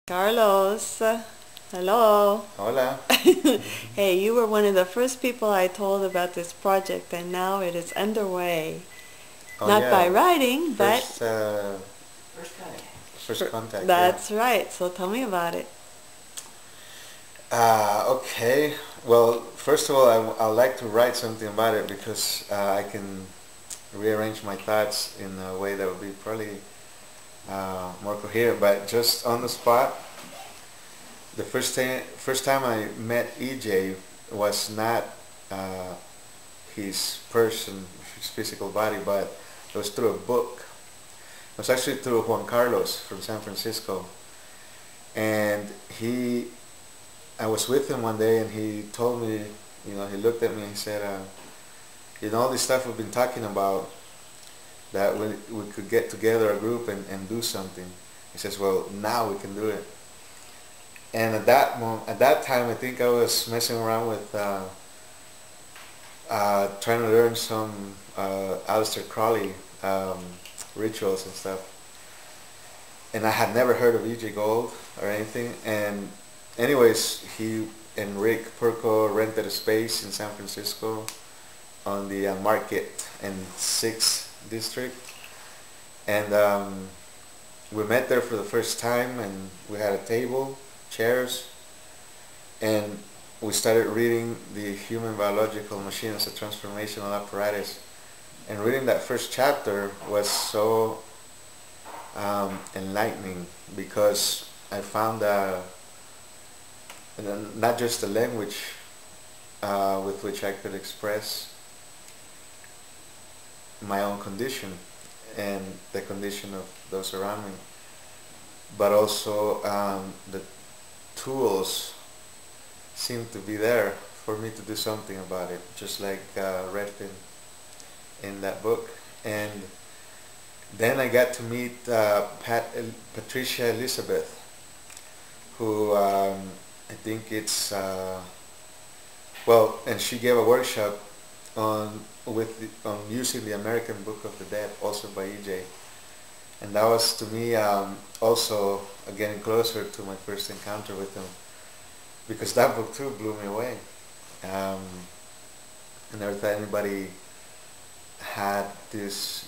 Carlos, hello. Hola. Hey, you were one of the first people I told about this project, and now it is underway. Oh Not by yeah. writing, but First, first contact. Yeah. that's right. So tell me about it. Okay. Well, first of all, I like to write something about it because I can rearrange my thoughts in a way that would be probably more coherent. But just on the spot, the first time I met EJ was not uh, his person, his physical body, but it was through a book. It was actually through Juan Carlos from San Francisco, and I was with him one day, and he told me, he looked at me and he said, all this stuff we've been talking about, that we could get together a group and do something. He says, well, now we can do it. And at that time, I think I was messing around with trying to learn some Aleister Crowley rituals and stuff. And I had never heard of E.J. Gold or anything. And anyways, he and Rick Perko rented a space in San Francisco on the Market and 6th District. And we met there for the first time, and we had a table, chairs, and we started reading The Human Biological Machine as a Transformational Apparatus. And reading that first chapter was so enlightening, because I found not just the language with which I could express my own condition and the condition of those around me, but also the tools seem to be there for me to do something about it, just like Redfin in that book. And then I got to meet Patricia Elizabeth, who I think it's and she gave a workshop on using the American Book of the Dead, also by EJ, and that was to me also getting closer to my first encounter with him, because that book too blew me away. I never thought anybody had this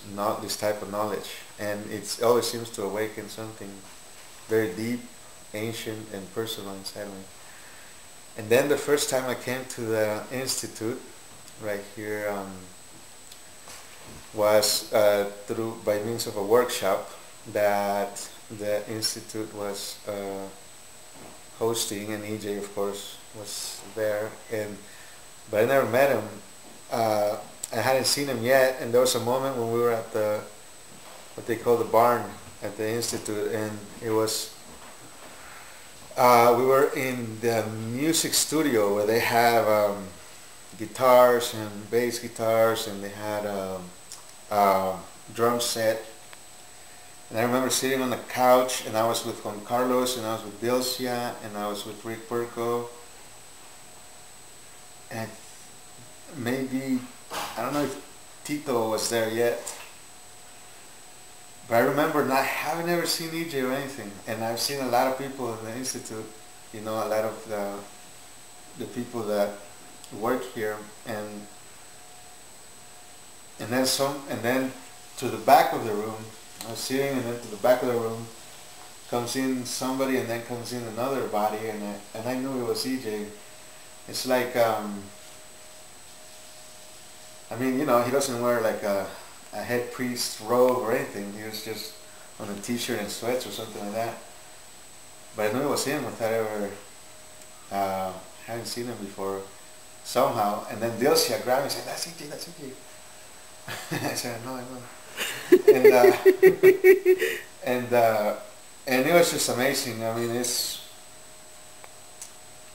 type of knowledge, and it always seems to awaken something very deep, ancient, and personal inside me. And then the first time I came to the institute right here was by means of a workshop that the institute was hosting, and EJ of course was there, but I never met him. I hadn't seen him yet, and there was a moment when we were at what they call the barn at the institute, and it was we were in the music studio where they have guitars and bass guitars, and they had a drum set. And I remember sitting on the couch, and I was with Juan Carlos, and I was with Dilcia, and I was with Rick Perko, and maybe, I don't know if Tito was there yet, but I remember not having ever seen EJ or anything. And I've seen a lot of people in the institute, a lot of the people that work here, and then to the back of the room, I was sitting, and then to the back of the room comes in somebody, and then comes in another body, and I knew it was EJ. It's like he doesn't wear like a head priest robe or anything. He was just on a t-shirt and sweats or something like that. But I knew it was him without ever having seen him before somehow. And then Dilcia grabbed me and said, "That's EJ, that's EJ." I said, "No, I know." And and it was just amazing. I mean, it's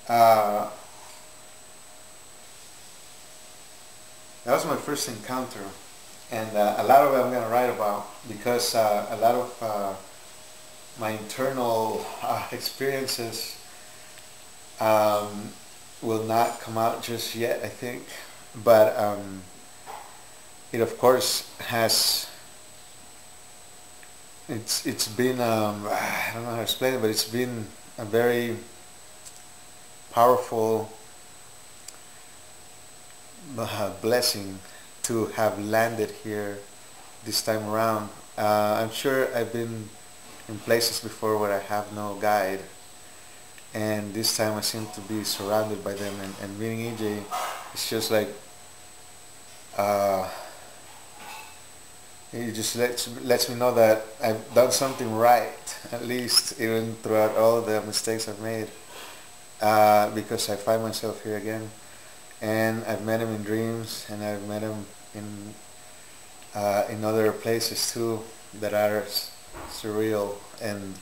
that was my first encounter, and a lot of it I'm going to write about, because a lot of my internal experiences will not come out just yet, I think, but it of course has it's been I don't know how to explain it, but it's been a very powerful blessing to have landed here this time around. I'm sure I've been in places before where I have no guide, and this time I seem to be surrounded by them. And meeting EJ, it's just like uh, it just lets me know that I've done something right, at least even throughout all the mistakes I've made. Because I find myself here again, and I've met him in dreams, and I've met him in other places too that are surreal, and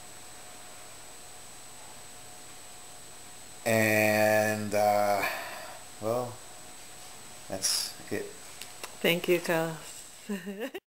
well, that's it. Thank you, Carlos.